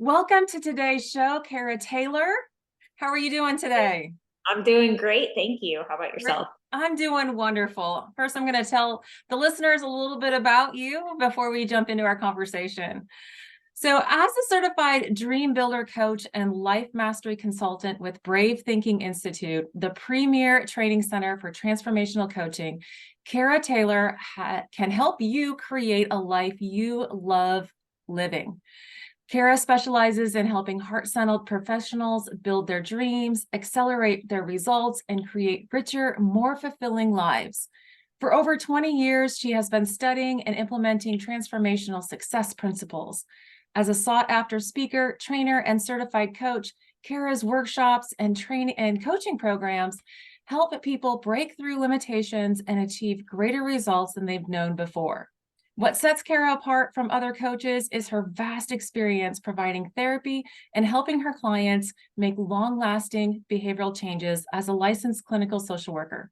Welcome to today's show, Kara Taylor. How are you doing today? I'm doing great. Thank you. How about Great. yourself? I'm doing wonderful. First, I'm going to tell the listeners a little bit about you before we jump into our conversation. So, as a certified DreamBuilder coach and life mastery consultant with Brave Thinking Institute, the premier training center for transformational coaching, Kara Taylor can help you create a life you love living. Kara specializes in helping heart-centered professionals build their dreams, accelerate their results, and create richer, more fulfilling lives. For over 20 years, she has been studying and implementing transformational success principles. As a sought-after speaker, trainer, and certified coach, Kara's workshops and training and coaching programs help people break through limitations and achieve greater results than they've known before. What sets Kara apart from other coaches is her vast experience providing therapy and helping her clients make long-lasting behavioral changes as a licensed clinical social worker.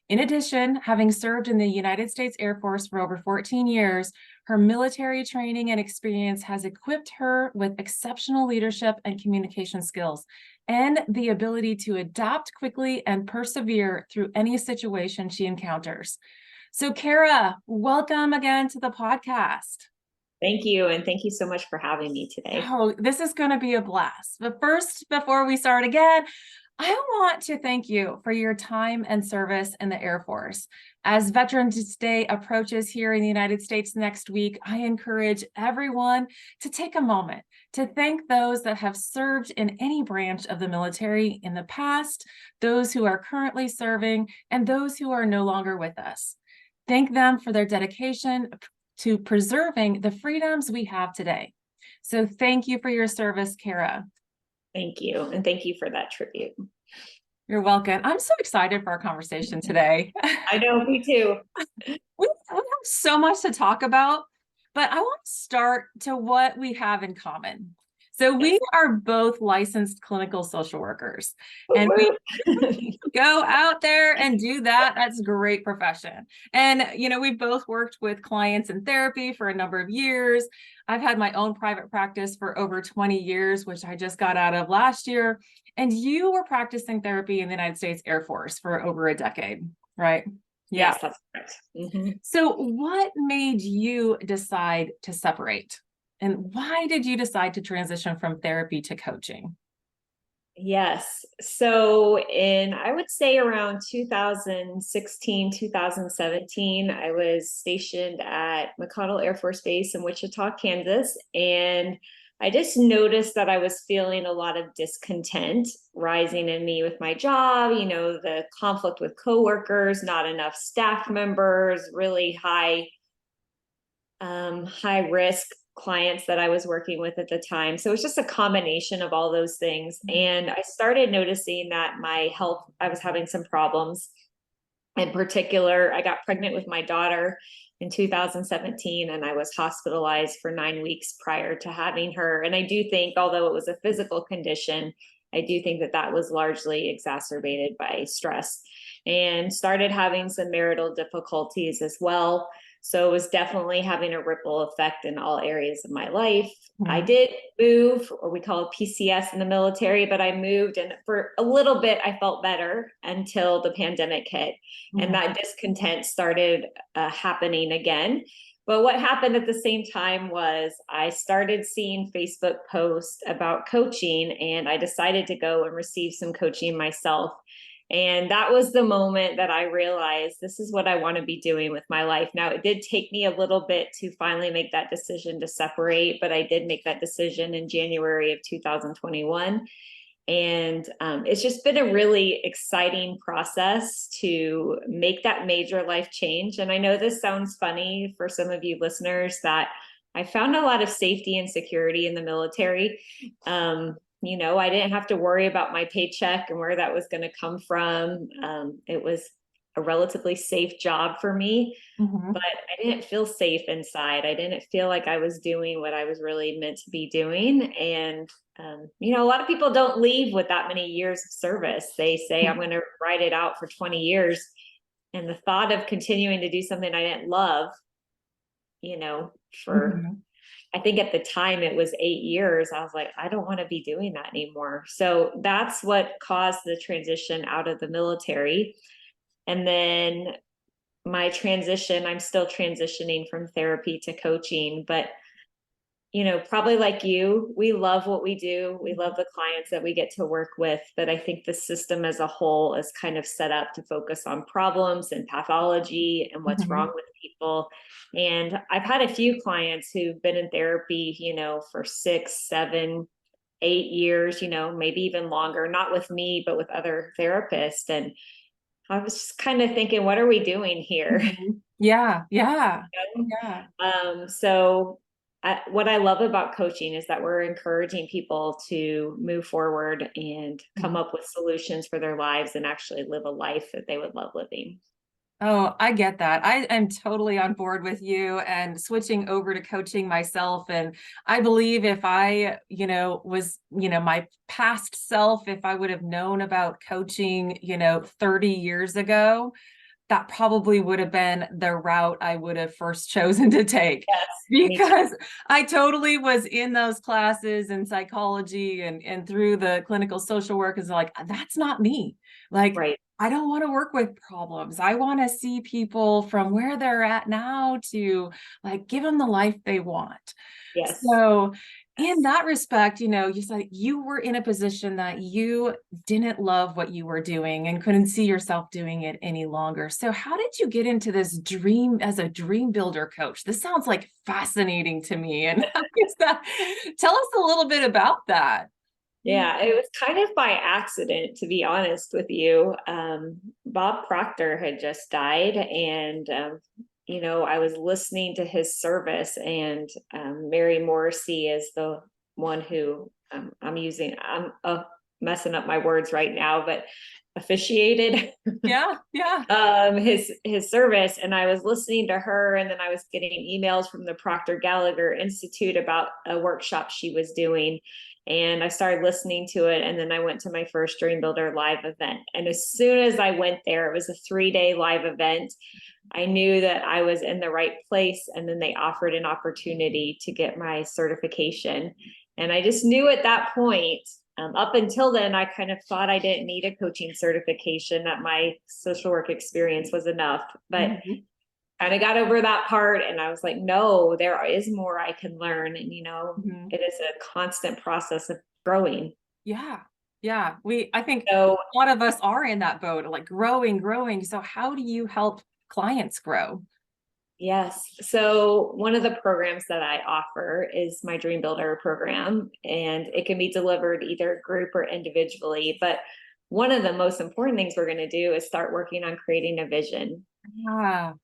In addition, having served in the United States Air Force for over 14 years, her military training and experience has equipped her with exceptional leadership and communication skills and the ability to adapt quickly and persevere through any situation she encounters. So, Kara, welcome again to the podcast. Thank you. And thank you so much for having me today. Oh, this is going to be a blast. But first, before we start again, I want to thank you for your time and service in the Air Force. As Veterans Day approaches here in the United States next week, I encourage everyone to take a moment to thank those that have served in any branch of the military in the past, those who are currently serving, and those who are no longer with us. Thank them for their dedication to preserving the freedoms we have today. So thank you for your service, Kara. Thank you. And thank you for that tribute. You're welcome. I'm so excited for our conversation today. I know, me too. We have so much to talk about, but I want to start to what we have in common. So we are both licensed clinical social workers, and we go out there and do that. That's a great profession. And, we've both worked with clients in therapy for a number of years. I've had my own private practice for over 20 years, which I just got out of last year. And you were practicing therapy in the United States Air Force for over a decade, right? Yeah. Yes, that's correct. Mm-hmm. So what made you decide to separate? And why did you decide to transition from therapy to coaching? Yes. So I would say around 2016, 2017, I was stationed at McConnell Air Force Base in Wichita, Kansas. And I just noticed that I was feeling a lot of discontent rising in me with my job, the conflict with coworkers, not enough staff members, really high risk clients that I was working with at the time. So it was just a combination of all those things. And I started noticing that my health, I was having some problems. In particular, I got pregnant with my daughter in 2017, and I was hospitalized for 9 weeks prior to having her. And I do think, although it was a physical condition, I do think that was largely exacerbated by stress, and started having some marital difficulties as well. So it was definitely having a ripple effect in all areas of my life. Mm-hmm. I did move, or we call it PCS in the military, but I moved, and for a little bit, I felt better until the pandemic hit. Mm-hmm. And that discontent started happening again. But what happened at the same time was I started seeing Facebook posts about coaching, and I decided to go and receive some coaching myself. And that was the moment that I realized this is what I want to be doing with my life. Now, it did take me a little bit to finally make that decision to separate, but I did make that decision in January of 2021. And it's just been a really exciting process to make that major life change. And I know this sounds funny for some of you listeners, that I found a lot of safety and security in the military. I didn't have to worry about my paycheck and where that was going to come from. It was a relatively safe job for me, mm-hmm. but I didn't feel safe inside. I didn't feel like I was doing what I was really meant to be doing. And, a lot of people don't leave with that many years of service. They say, mm-hmm. I'm going to ride it out for 20 years. And the thought of continuing to do something I didn't love, for mm-hmm. I think at the time it was 8 years. I was like, I don't want to be doing that anymore. So that's what caused the transition out of the military. And then my transition, I'm still transitioning from therapy to coaching, but probably like you, we love what we do. We love the clients that we get to work with, but I think the system as a whole is kind of set up to focus on problems and pathology and what's Mhm. wrong with people. And I've had a few clients who've been in therapy, for 6, 7, 8 years, maybe even longer, not with me, but with other therapists. And I was just kind of thinking, what are we doing here? Mhm. Yeah, yeah, yeah. So what I love about coaching is that we're encouraging people to move forward and come Mhm. up with solutions for their lives and actually live a life that they would love living. Oh, I get that. I am totally on board with you and switching over to coaching myself. And I believe if I, was, my past self, if I would have known about coaching, 30 years ago, that probably would have been the route I would have first chosen to take, Yes, me too. because I totally was in those classes in psychology and through the clinical social work is like, that's not me. Like, Right. I don't want to work with problems. I want to see people from where they're at now to like give them the life they want. Yes. So in Yes. that respect, you said you were in a position that you didn't love what you were doing and couldn't see yourself doing it any longer. So how did you get into this dream as a dream builder coach? This sounds like fascinating to me. And how is that? Tell us a little bit about that. Yeah, it was kind of by accident, to be honest with you. Bob Proctor had just died, and I was listening to his service, and Mary Morrissey is the one who I'm messing up my words right now, but officiated Yeah, yeah. his service, and I was listening to her, and then I was getting emails from the Proctor Gallagher Institute about a workshop she was doing, and I started listening to it, and then I went to my first Dream Builder live event, and as soon as I went there, it was a 3-day live event. I knew that I was in the right place, and then they offered an opportunity to get my certification, and I just knew at that point, up until then, I kind of thought I didn't need a coaching certification, that my social work experience was enough. But Mhm. kind of got over that part, and I was like, no, there is more I can learn. And, Mhm. it is a constant process of growing. Yeah. Yeah. I think So, a lot of us are in that boat, like growing, growing. So how do you help clients grow? yes. So, one of the programs that I offer is my Dream Builder program, and it can be delivered either group or individually. But one of the most important things we're going to do is start working on creating a vision. Ah.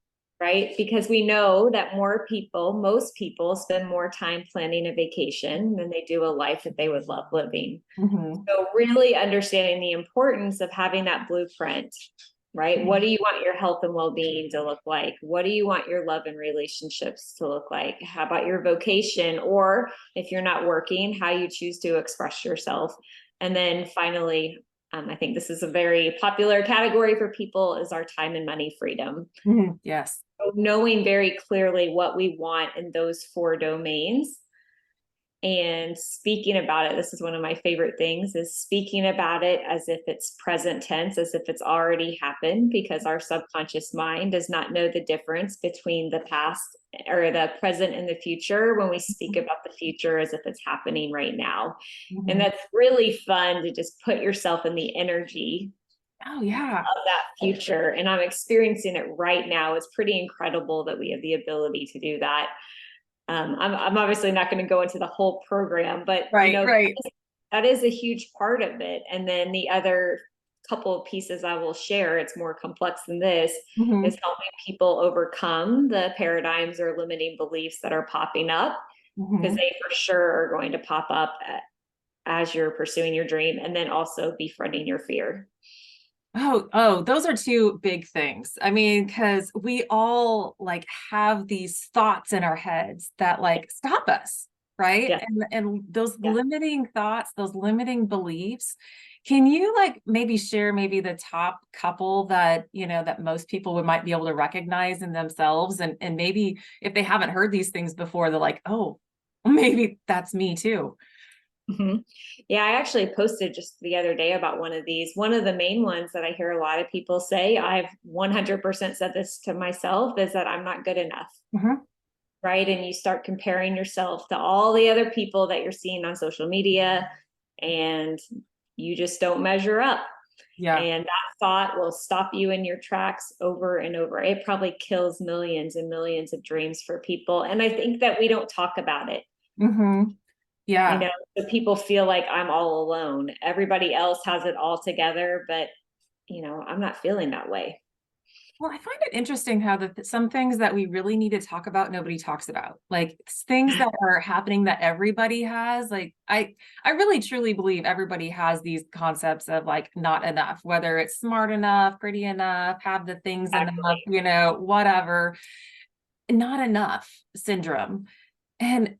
Right? Because we know that most people spend more time planning a vacation than they do a life that they would love living. Mhm. So, really understanding the importance of having that blueprint, right? What Mhm. do you want your health and well being to look like? What do you want your love and relationships to look like? How about your vocation? Or if you're not working, how you choose to express yourself. And then finally, I think this is a very popular category for people is our time and money freedom. Mhm. Yes. Knowing very clearly what we want in those 4 domains and speaking about it. This is one of my favorite things, is speaking about it as if it's present tense, as if it's already happened, because our subconscious mind does not know the difference between the past or the present and the future when we speak about the future as if it's happening right now. And Mhm. that's really fun to just put yourself in the energy Oh, yeah. of that future. And I'm experiencing it right now. It's pretty incredible that we have the ability to do that. I'm obviously not going to go into the whole program, but Right, right. that is a huge part of it. And then the other couple of pieces I will share, it's more complex than this, Mhm. is helping people overcome the paradigms or limiting beliefs that are popping up, because Mhm. they for sure are going to pop up as you're pursuing your dream, and then also befriending your fear. Oh, those are two big things. I mean, because we all like have these thoughts in our heads that like stop us, right? Yeah. And those Yeah. limiting thoughts, those limiting beliefs, can you like maybe share maybe the top couple that, that most people would might be able to recognize in themselves and maybe if they haven't heard these things before, they're like, oh, maybe that's me too. Mhm. Yeah, I actually posted just the other day about one of these. One of the main ones that I hear a lot of people say, I've 100% said this to myself, is that I'm not good enough. Mhm. Right? And you start comparing yourself to all the other people that you're seeing on social media, and you just don't measure up. Yeah. And that thought will stop you in your tracks over and over. It probably kills millions and millions of dreams for people. And I think that we don't talk about it. Hmm. You Yeah. know, so people feel like I'm all alone. Everybody else has it all together, but I'm not feeling that way. Well, I find it interesting how some things that we really need to talk about, nobody talks about. Like things that are happening that everybody has. Like I really truly believe everybody has these concepts of like not enough, whether it's smart enough, pretty enough, have the things enough, Exactly. whatever, not enough syndrome. And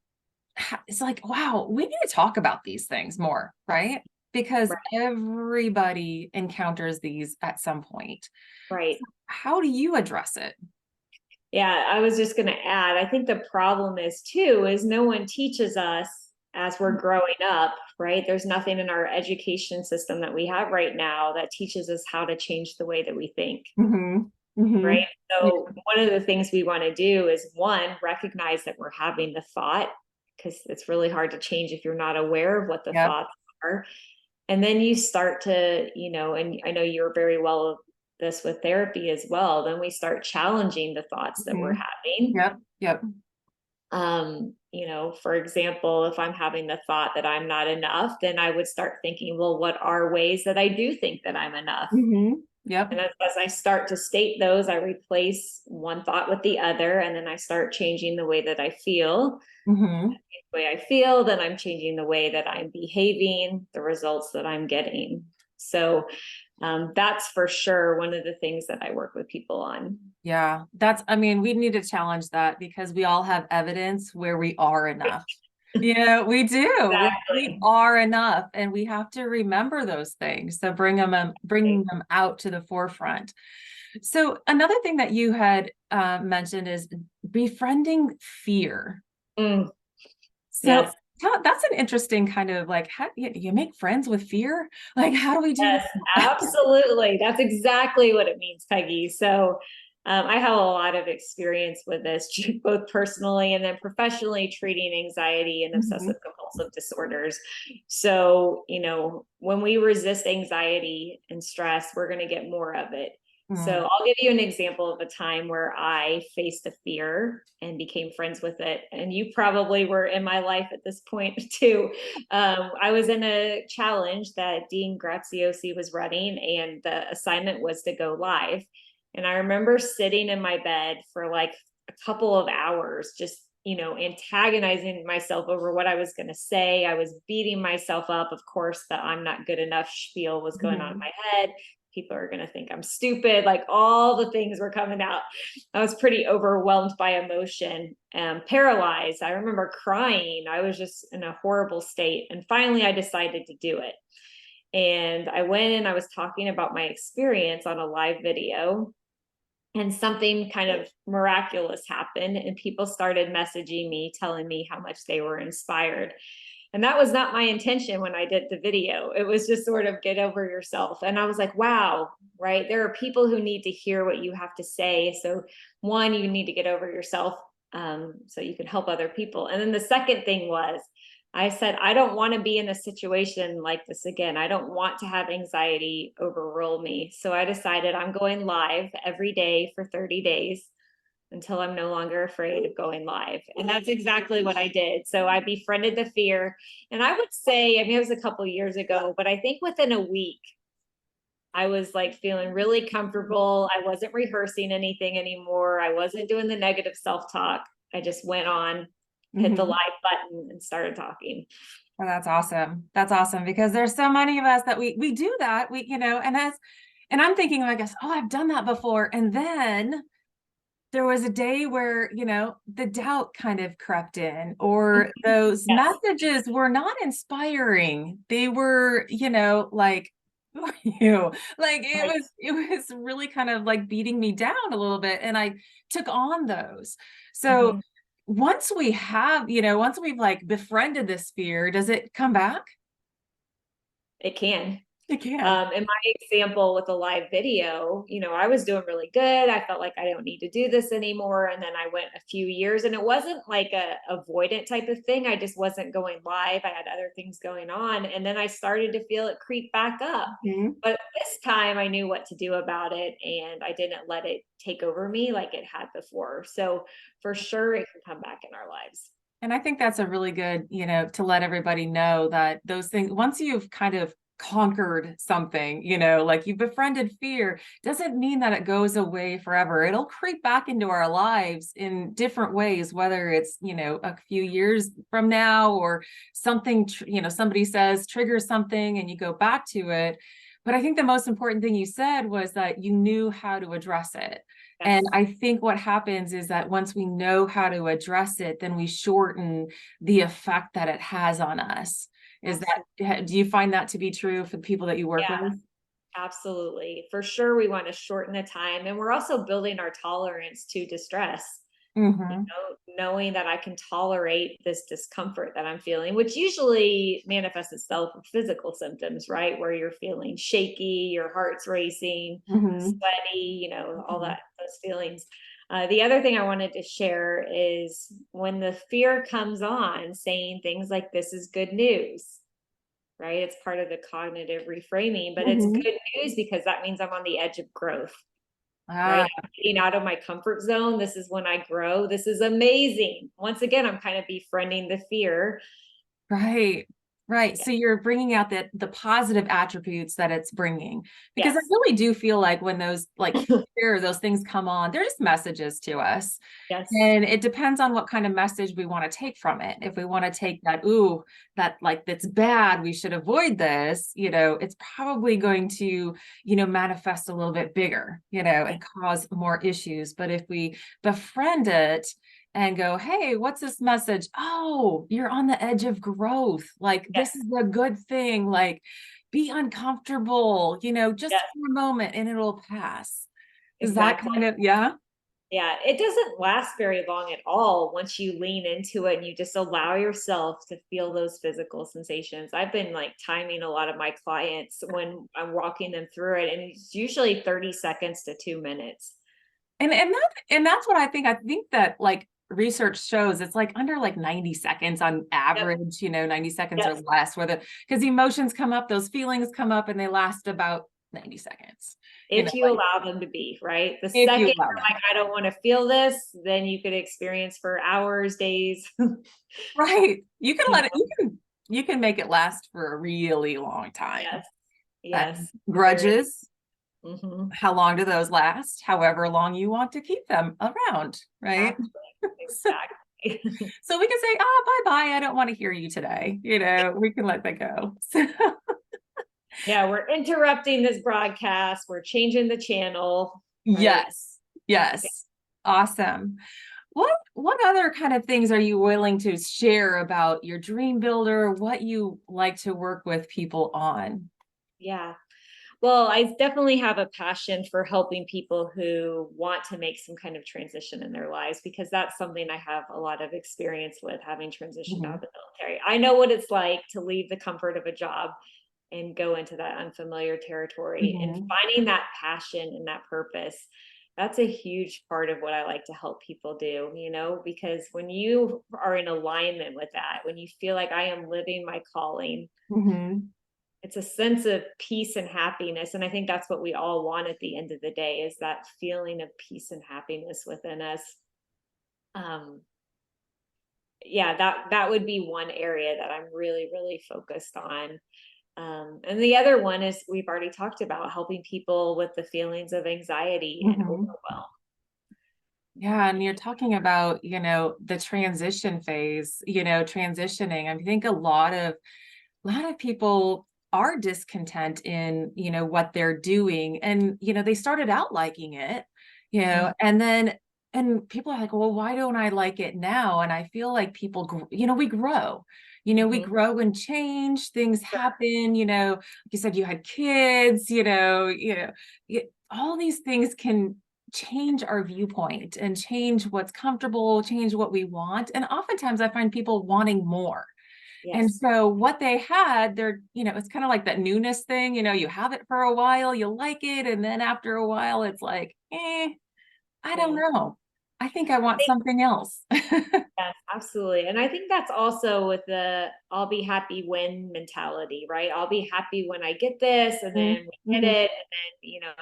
it's like, wow, we need to talk about these things more, right? Because Right. everybody encounters these at some point. Right. How do you address it? Yeah, I was just going to add, I think the problem is too, is no one teaches us as we're growing up, right? There's nothing in our education system that we have right now that teaches us how to change the way that we think, Hmm. Hmm. right? So one of the things we want to do is, one, recognize that we're having the thought, because it's really hard to change if you're not aware of what the Yep. thoughts are. And then you start to, and I know you're very well this with therapy as well, then we start challenging the thoughts that we're Hmm. having. Yep. Yep. For example, if I'm having the thought that I'm not enough, then I would start thinking, well, what are ways that I do think that I'm enough? Hmm. Yep. And as I start to state those, I replace one thought with the other, and then I start changing the way that I feel. Hmm. The way I feel, then I'm changing the way that I'm behaving, the results that I'm getting. So that's for sure one of the things that I work with people on. Yeah. I mean, we need to challenge that because we all have evidence where we are enough. We do. We Exactly. are enough, and we have to remember those things. So bringing them out to the forefront. So another thing that you had mentioned is befriending fear. Mm, So yes. that's an interesting kind of like, how you make friends with fear? Like, how do we do Yes, that? absolutely. That's exactly what it means, Peggy. So I have a lot of experience with this, both personally and then professionally, treating anxiety and Mhm. obsessive compulsive disorders. So, when we resist anxiety and stress, we're going to get more of it. Mm. So I'll give you an example of a time where I faced a fear and became friends with it. And you probably were in my life at this point too. I was in a challenge that Dean Graziosi was running, and the assignment was to go live. And I remember sitting in my bed for like a couple of hours, just, antagonizing myself over what I was going to say. I was beating myself up. Of course, the I'm not good enough spiel was going on in Mhm. my head. People are going to think I'm stupid. Like all the things were coming out. I was pretty overwhelmed by emotion and paralyzed. I remember crying. I was just in a horrible state. And finally, I decided to do it. And I went and I was talking about my experience on a live video, and something kind of miraculous happened. And people started messaging me, telling me how much they were inspired. And that was not my intention when I did the video. It was just sort of get over yourself. And I was like, wow, right? There are people who need to hear what you have to say. So, one, you need to get over yourself, so you can help other people. And then the second thing was, I said, I don't want to be in a situation like this again. I don't want to have anxiety overrule me. So I decided I'm going live every day for 30 days until I'm no longer afraid of going live. And that's exactly what I did. So I befriended the fear. And I would say, I mean, it was a couple of years ago, but I think within a week, I was like feeling really comfortable. I wasn't rehearsing anything anymore. I wasn't doing the negative self talk. I just went on, hit the Mhm. live button, and started talking. Oh, that's awesome. That's awesome because there's so many of us that we do that. And I'm thinking, I guess, oh, I've done that before. And then there was a day where, the doubt kind of crept in, or those Yes. messages were not inspiring. They were, like, who are you? Like Right. it was really kind of like beating me down a little bit. And I took on those. So Mhm. once we have, once we've like befriended this fear, does it come back? It can. It can. In my example with the live video, I was doing really good. I felt like I don't need to do this anymore. And then I went a few years, and it wasn't like a avoidant type of thing. I just wasn't going live. I had other things going on. And then I started to feel it creep back up. Mhm. But this time I knew what to do about it, and I didn't let it take over me like it had before. So for sure it can come back in our lives. And I think that's a really good, to let everybody know that those things, once you've kind of conquered something, like you've befriended fear, doesn't mean that it goes away forever. It'll creep back into our lives in different ways, whether it's, a few years from now, or something, somebody says triggers something and you go back to it. But I think the most important thing you said was that you knew how to address it. And Yes. I think what happens is that once we know how to address it, then we shorten the effect that it has on us. Is that, do you find that to be true for the people that you work Yeah, with? absolutely. For sure, we want to shorten the time. And we're also building our tolerance to distress, Mm-hmm. knowing that I can tolerate this discomfort that I'm feeling, which usually manifests itself with physical symptoms, right? Where you're feeling shaky, your heart's racing, Mm-hmm. sweaty, all that, those feelings. The other thing I wanted to share is when the fear comes on, saying things like, this is good news, right? It's part of the cognitive reframing, but it's Mm-hmm. good news because that means I'm on the edge of growth, Ah, right? I'm getting out of my comfort zone. This is when I grow. This is amazing. Once again, I'm kind of befriending the fear. right. Right. Yeah. So you're bringing out the positive attributes that it's bringing, because I Yes. really do feel like when those like fear, those things come on, they're just messages to us. Yes. And it depends on what kind of message we want to take from it. If we want to take that, ooh, that like that's bad, we should avoid this, it's probably going to, manifest a little bit bigger, and cause more issues. But if we befriend it and go, hey, what's this message? Oh, you're on the edge of growth. Like, this Yes. is a good thing. Like, be uncomfortable, just Yes. for a moment, and it'll pass. Is that Exactly. kind of, yeah? Yeah. It doesn't last very long at all once you lean into it and you just allow yourself to feel those physical sensations. I've been like timing a lot of my clients when I'm walking them through it, and it's usually 30 seconds to 2 minutes. And that's what I think. I think that like research shows it's like under like 90 seconds on Yep. average, 90 seconds or Yep. less, where because the emotions come up, those feelings come up, and they last about 90 seconds, If you like allow them to be, right? The if second you allow you're them. like, I don't want to feel this, then you could experience for hours, days. Right. You can You let it, know? you can make it last for a really long time. Yes. Uh, Yes. Very. Grudges, Hmm. how long do those last? However long you want to keep them around, right? So, Exactly. so we can say, oh, bye-bye. I don't want to hear you today. We can let that go. So, Yeah, we're interrupting this broadcast. We're changing the channel, right? yes. Yes. Awesome. What other kind of things are you willing to share about your dream builder, what you like to work with people on? Yeah. Well, I definitely have a passion for helping people who want to make some kind of transition in their lives, because that's something I have a lot of experience with, having transitioned out Mhm. of the military. I know what it's like to leave the comfort of a job and go into that unfamiliar territory, and Mhm. finding that passion and that purpose. That's a huge part of what I like to help people do, because when you are in alignment with that, when you feel like I am living my calling, Mhm. it's a sense of peace and happiness. And I think that's what we all want at the end of the day, is that feeling of peace and happiness within us. Um, yeah, that would be one area that I'm really, really focused on. And the other one is, we've already talked about, helping people with the feelings of anxiety and Mhm. overwhelm. Yeah, and you're talking about, the transition phase, transitioning. I think a lot of people are discontent in, what they're doing. And, they started out liking it, Mhm. and people are like, well, why don't I like it now? And I feel like people, we grow, we Mhm. grow and change, things Sure. happen, like you said, you had kids, all these things can change our viewpoint and change what's comfortable, change what we want. And oftentimes I find people wanting more. And Yes. so what they had, they're, it's kind of like that newness thing, you have it for a while, you like it. And then after a while, it's like, I don't Yeah. know. I think I want something else. Yes, absolutely. And I think that's also with the I'll be happy when mentality, right? I'll be happy when I get this, and then we get Mhm. it. And then,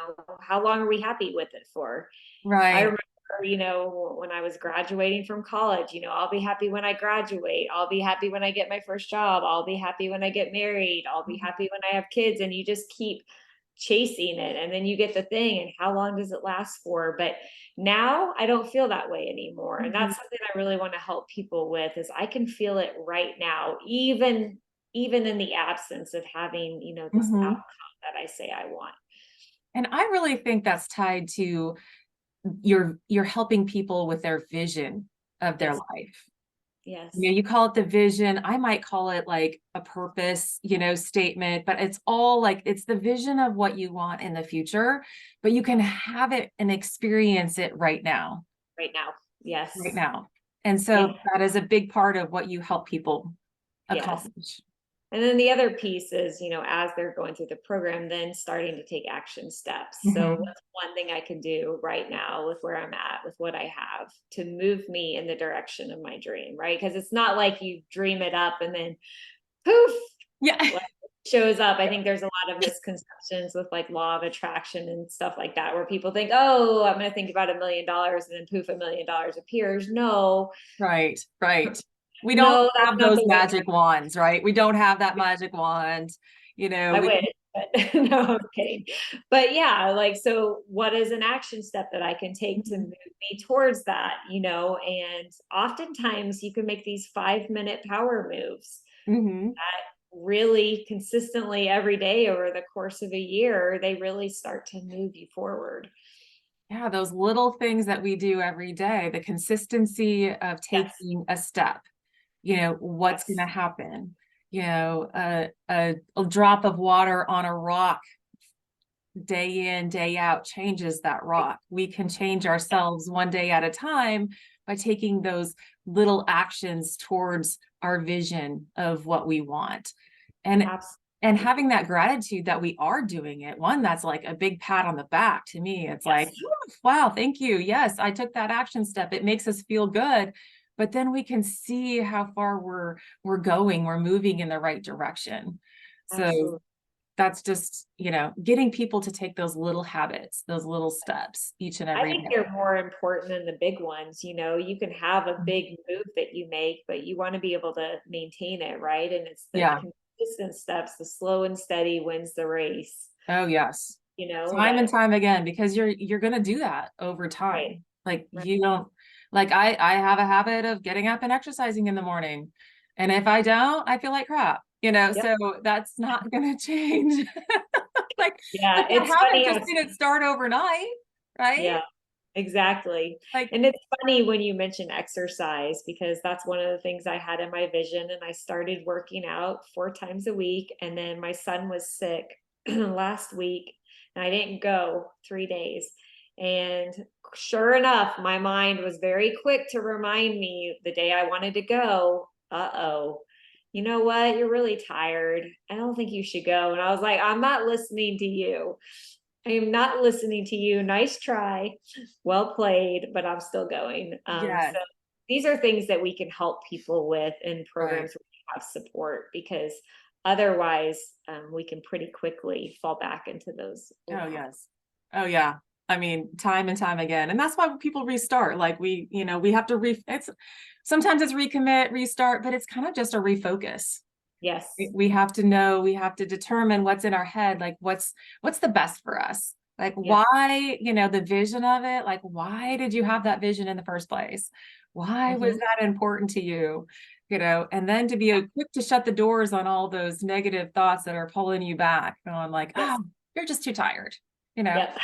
how long are we happy with it for? I Right. remember, when I was graduating from college, I'll be happy when I graduate. I'll be happy when I get my first job. I'll be happy when I get married. I'll be happy when I have kids. And you just keep chasing it. And then you get the thing, and how long does it last for? But now I don't feel that way anymore. And Mhm. that's something I really want to help people with is I can feel it right now, even in the absence of having, this Mhm. outcome that I say I want. And I really think that's tied to you're helping people with their vision of their Yes. life. Yes. You call it the vision. I might call it like a purpose, statement, but it's all like it's the vision of what you want in the future, but you can have it and experience it right now, Right now. Yes. right now. And And so that is a big part of what you help people yes. accomplish. And then the other piece is, as they're going through the program, then starting to take action steps. So Mhm. what's one thing I can do right now with where I'm at, with what I have to move me in the direction of my dream, right? Because it's not like you dream it up and then poof, Yeah. like it shows up. I think there's a lot of misconceptions with like law of attraction and stuff like that, where people think, oh, I'm going to think about $1 million and then poof, $1 million appears. No, Right, right. We don't no, that's have not those the way. magic wands, right? We don't have that magic wand. I We wish, but no, I'm kidding. But yeah, like, so what is an action step that I can take to Mhm. move me towards that, And oftentimes you can make these 5-minute power moves Mhm. really consistently every day over the course of a year. They really start to move you forward. Yeah, those little things that we do every day, the consistency of Yes, taking a step, what's going to yes, happen? A drop of water on a rock day in, day out changes that rock. We can change ourselves one day at a time by taking those little actions towards our vision of what we want. And and absolutely. having that gratitude that we are doing it, one that's like a big pat on the back to me. It's like, Yes, wow, thank you. Yes, I took that action step. It makes us feel good. But then we can see how far we're going, we're moving in the right direction. So absolutely. that's just, getting people to take those little habits, those little steps each and I every think day. they're more important than the big ones. You can have a Mhm. big move that you make, but you want to be able to maintain it, right? And it's the Yeah. consistent steps, the slow and steady wins the race, Oh, yes. Time and that, time again, because you're going to do that over right, time. Like right. you don't like I have a habit of getting up and exercising in the morning. And if I don't, I feel like crap, Yep. so that's not going to change. Like Yeah. but that It's habit funny how, just didn't start overnight, right? yeah, exactly. Like And it's funny when you mention exercise because that's one of the things I had in my vision. And I started working out 4 times a week. And then my son was sick last week and I didn't go 3 days. And sure enough, my mind was very quick to remind me the day I wanted to go, uh-oh, you know what? You're really tired. I don't think you should go. And I was like, I'm not listening to you. I am not listening to you. Nice try. Well played, but I'm still going. So yes, these are things that we can help people with in right. programs where we have support because otherwise we can pretty quickly fall back into those old Oh, habits. yes. Oh, yeah. I mean, time and time again. And that's why people restart. Like we have to it's sometimes it's recommit, restart, but it's kind of just a refocus. Yes. We have to know, we have to determine what's in our head, like what's the best for us. Like Yes. why, the vision of it, like why did you have that vision in the first place? Why was Mhm. that important to you? And then to be quick to shut the doors on all those negative thoughts that are pulling you back, going like, Yes. oh, you're just too tired, you know? Yep.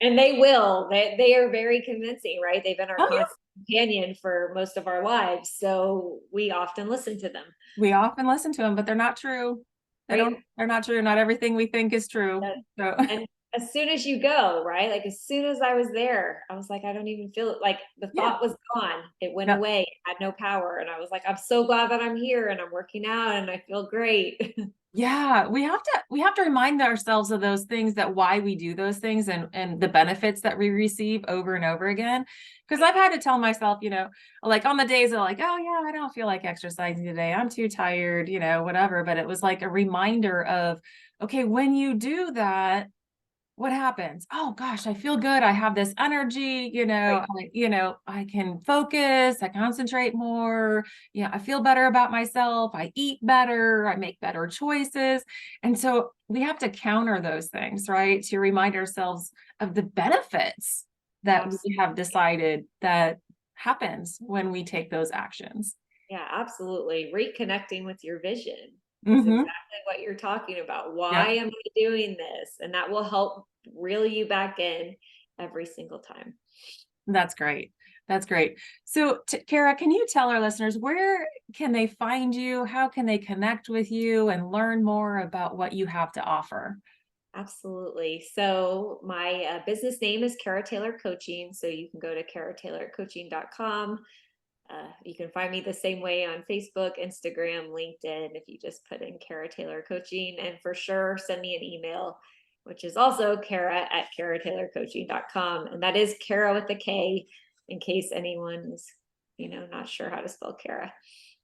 And they will. They are very convincing, right? They've been our Oh, yeah. constant companion for most of our lives. So we often listen to them. We often listen to them, but they're not true. Right. They're not true. Not everything we think is true. That So and as soon as you go, right? Like as soon as I was there, I was like, I don't even feel it. Like the Yeah. thought was gone. It went Yeah. away. It had no power. And I was like, I'm so glad that I'm here and I'm working out and I feel great. Yeah, we have to remind ourselves of those things, that why we do those things, and the benefits that we receive over and over again. Because I've had to tell myself, like on the days of like, oh yeah, I don't feel like exercising today. I'm too tired, whatever. But it was like a reminder of, okay, when you do that, what happens? Oh gosh, I feel good. I have this energy, Right. I can focus, I concentrate more. I feel better about myself. I eat better, I make better choices. And so we have to counter those things, right? To remind ourselves of the benefits that we Absolutely. have decided that happens when we take those actions. Yeah, absolutely. Reconnecting with your vision is Hmm. exactly what you're talking about. Yeah. Why am I doing this? And that will help reel you back in every single time. That's great. That's great. So, Kara, can you tell our listeners, where can they find you? How can they connect with you and learn more about what you have to offer? Absolutely. So my business name is Kara Taylor Coaching. So you can go to karataylorcoaching.com. You can find me the same way on Facebook, Instagram, LinkedIn, if you just put in Kara Taylor Coaching. And for sure, send me an email, which is also kara@karataylorcoaching.com. And that is Kara with a K, in case anyone is, not sure how to spell Kara.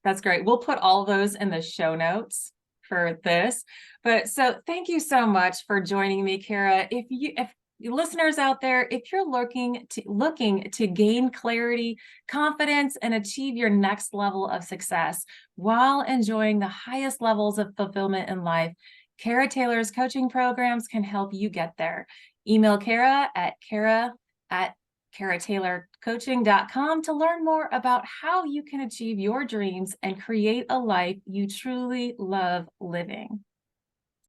That's great. We'll put all those in the show notes for this. But so thank you so much for joining me, Kara. If listeners out there, if you're looking to gain clarity, confidence, and achieve your next level of success while enjoying the highest levels of fulfillment in life, Kara Taylor's coaching programs can help you get there. Email Kara at karataylorcoaching.com to learn more about how you can achieve your dreams and create a life you truly love living.